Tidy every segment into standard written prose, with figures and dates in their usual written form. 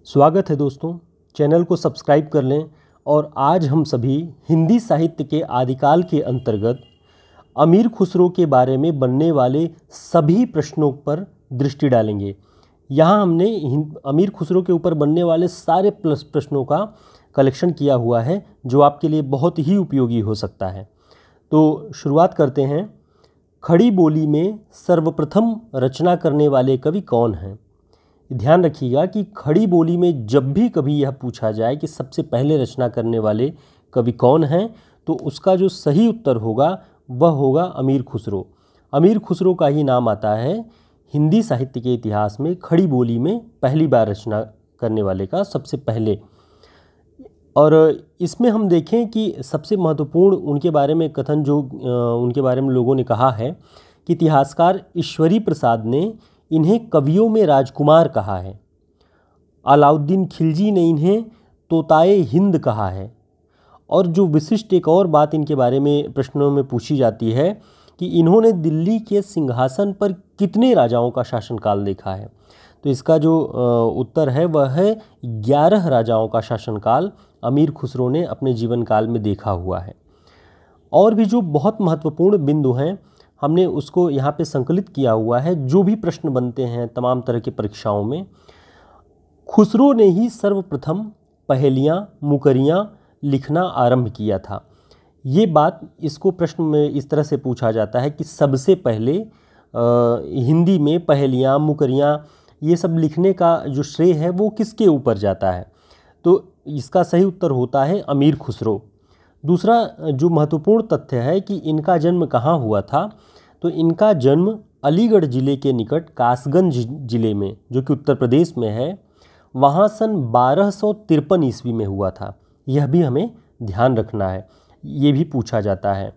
स्वागत है दोस्तों। चैनल को सब्सक्राइब कर लें और आज हम सभी हिंदी साहित्य के आदिकाल के अंतर्गत अमीर खुसरो के बारे में बनने वाले सभी प्रश्नों पर दृष्टि डालेंगे। यहाँ हमने अमीर खुसरो के ऊपर बनने वाले सारे प्रश्नों का कलेक्शन किया हुआ है जो आपके लिए बहुत ही उपयोगी हो सकता है। तो शुरुआत करते हैं। खड़ी बोली में सर्वप्रथम रचना करने वाले कवि कौन हैं? ध्यान रखिएगा कि खड़ी बोली में जब भी कभी यह पूछा जाए कि सबसे पहले रचना करने वाले कवि कौन हैं, तो उसका जो सही उत्तर होगा वह होगा अमीर खुसरो। अमीर खुसरो का ही नाम आता है हिंदी साहित्य के इतिहास में खड़ी बोली में पहली बार रचना करने वाले का सबसे पहले। और इसमें हम देखें कि सबसे महत्वपूर्ण उनके बारे में कथन जो उनके बारे में लोगों ने कहा है कि इतिहासकार ईश्वरी प्रसाद ने इन्हें कवियों में राजकुमार कहा है। अलाउद्दीन खिलजी ने इन्हें तोताए हिंद कहा है। और जो विशिष्ट एक और बात इनके बारे में प्रश्नों में पूछी जाती है कि इन्होंने दिल्ली के सिंहासन पर कितने राजाओं का शासनकाल देखा है, तो इसका जो उत्तर है वह है 11 राजाओं का शासनकाल अमीर खुसरो ने अपने जीवन काल में देखा हुआ है। और भी जो बहुत महत्वपूर्ण बिंदु हैं हमने उसको यहाँ पे संकलित किया हुआ है। जो भी प्रश्न बनते हैं तमाम तरह की परीक्षाओं में, खुसरो ने ही सर्वप्रथम पहेलियाँ मुकरियाँ लिखना आरंभ किया था। ये बात इसको प्रश्न में इस तरह से पूछा जाता है कि सबसे पहले हिंदी में पहेलियाँ मुकरियाँ ये सब लिखने का जो श्रेय है वो किसके ऊपर जाता है, तो इसका सही उत्तर होता है अमीर खुसरो। दूसरा जो महत्वपूर्ण तथ्य है कि इनका जन्म कहाँ हुआ था, तो इनका जन्म अलीगढ़ ज़िले के निकट कासगंज ज़िले में जो कि उत्तर प्रदेश में है, वहाँ सन 1253 ईस्वी में हुआ था। यह भी हमें ध्यान रखना है, ये भी पूछा जाता है।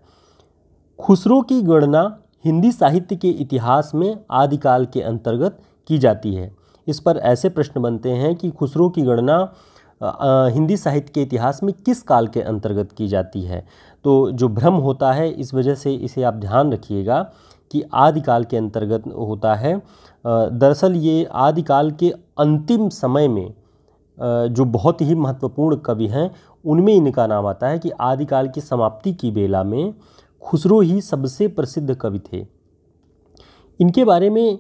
खुसरो की गणना हिंदी साहित्य के इतिहास में आदिकाल के अंतर्गत की जाती है। इस पर ऐसे प्रश्न बनते हैं कि खुसरो की गणना हिंदी साहित्य के इतिहास में किस काल के अंतर्गत की जाती है, तो जो भ्रम होता है इस वजह से इसे आप ध्यान रखिएगा कि आदिकाल के अंतर्गत होता है। दरअसल ये आदिकाल के अंतिम समय में जो बहुत ही महत्वपूर्ण कवि हैं उनमें इनका नाम आता है कि आदिकाल की समाप्ति की बेला में खुसरो ही सबसे प्रसिद्ध कवि थे। इनके बारे में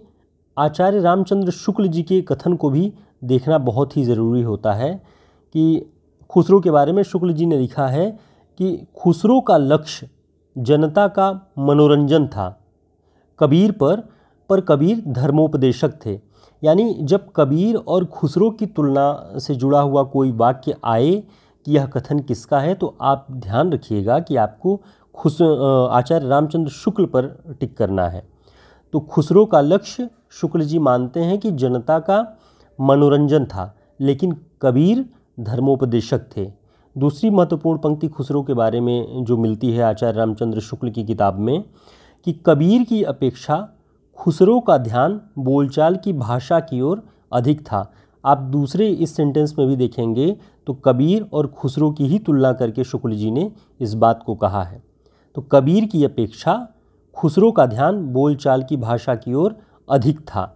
आचार्य रामचंद्र शुक्ल जी के कथन को भी देखना बहुत ही ज़रूरी होता है कि खुसरो के बारे में शुक्ल जी ने लिखा है कि खुसरो का लक्ष्य जनता का मनोरंजन था, कबीर पर कबीर धर्मोपदेशक थे। यानी जब कबीर और खुसरो की तुलना से जुड़ा हुआ कोई वाक्य आए कि यह कथन किसका है, तो आप ध्यान रखिएगा कि आपको आचार्य रामचंद्र शुक्ल पर टिक करना है। तो खुसरो का लक्ष्य शुक्ल जी मानते हैं कि जनता का मनोरंजन था, लेकिन कबीर धर्मोपदेशक थे। दूसरी महत्वपूर्ण पंक्ति खुसरो के बारे में जो मिलती है आचार्य रामचंद्र शुक्ल की किताब में कि कबीर की अपेक्षा खुसरो का ध्यान बोलचाल की भाषा की ओर अधिक था। आप दूसरे इस सेंटेंस में भी देखेंगे तो कबीर और खुसरो की ही तुलना करके शुक्ल जी ने इस बात को कहा है। तो कबीर की अपेक्षा खुसरो का ध्यान बोलचाल की भाषा की ओर अधिक था।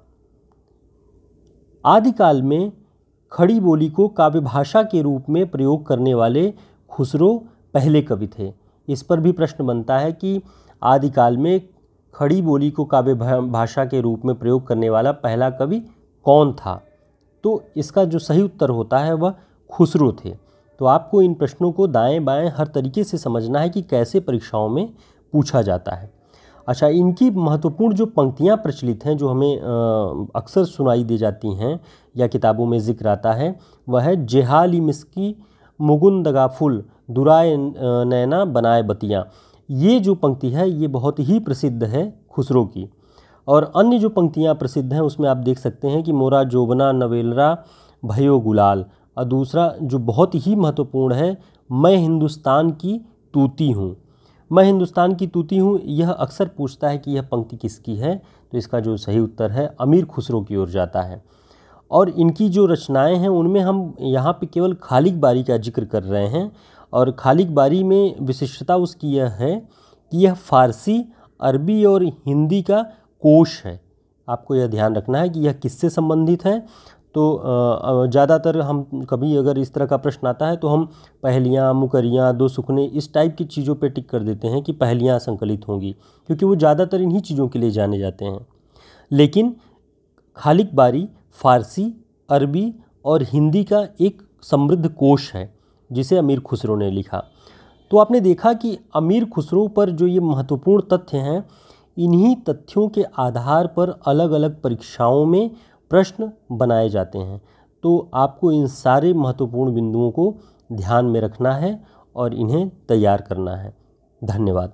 आदिकाल में खड़ी बोली को काव्य भाषा के रूप में प्रयोग करने वाले खुसरो पहले कवि थे। इस पर भी प्रश्न बनता है कि आदिकाल में खड़ी बोली को काव्य भाषा के रूप में प्रयोग करने वाला पहला कवि कौन था, तो इसका जो सही उत्तर होता है वह खुसरो थे। तो आपको इन प्रश्नों को दाएं बाएं हर तरीके से समझना है कि कैसे परीक्षाओं में पूछा जाता है। अच्छा, इनकी महत्वपूर्ण जो पंक्तियाँ प्रचलित हैं जो हमें अक्सर सुनाई दी जाती हैं या किताबों में जिक्र आता है, वह है जेहाली मिस्की मुकुंदगा फुल दुराए नैना बनाए बतियाँ। ये जो पंक्ति है ये बहुत ही प्रसिद्ध है खुसरो की। और अन्य जो पंक्तियाँ प्रसिद्ध हैं उसमें आप देख सकते हैं कि मोरा जोबना नवेलरा भयो गुलाल, और दूसरा जो बहुत ही महत्वपूर्ण है, मैं हिंदुस्तान की तूती हूँ। मैं हिंदुस्तान की तूती हूँ, यह अक्सर पूछता है कि यह पंक्ति किसकी है, तो इसका जो सही उत्तर है अमीर खुसरो की ओर जाता है। और इनकी जो रचनाएं हैं उनमें हम यहाँ पे केवल खालिक बारी का जिक्र कर रहे हैं। और खालिक बारी में विशिष्टता उसकी यह है कि यह फ़ारसी, अरबी और हिंदी का कोश है। आपको यह ध्यान रखना है कि यह किससे संबंधित है, तो ज़्यादातर हम कभी अगर इस तरह का प्रश्न आता है तो हम पहेलियाँ, मुकरियाँ, दो सुखने इस टाइप की चीज़ों पे टिक कर देते हैं कि पहेलियाँ संकलित होंगी, क्योंकि वो ज़्यादातर इन्हीं चीज़ों के लिए जाने जाते हैं। लेकिन खालिक बारी फ़ारसी, अरबी और हिंदी का एक समृद्ध कोश है जिसे अमीर खुसरो ने लिखा। तो आपने देखा कि अमीर खुसरो पर जो ये महत्वपूर्ण तथ्य हैं, इन्हीं तथ्यों के आधार पर अलग अलग परीक्षाओं में प्रश्न बनाए जाते हैं। तो आपको इन सारे महत्वपूर्ण बिंदुओं को ध्यान में रखना है और इन्हें तैयार करना है। धन्यवाद।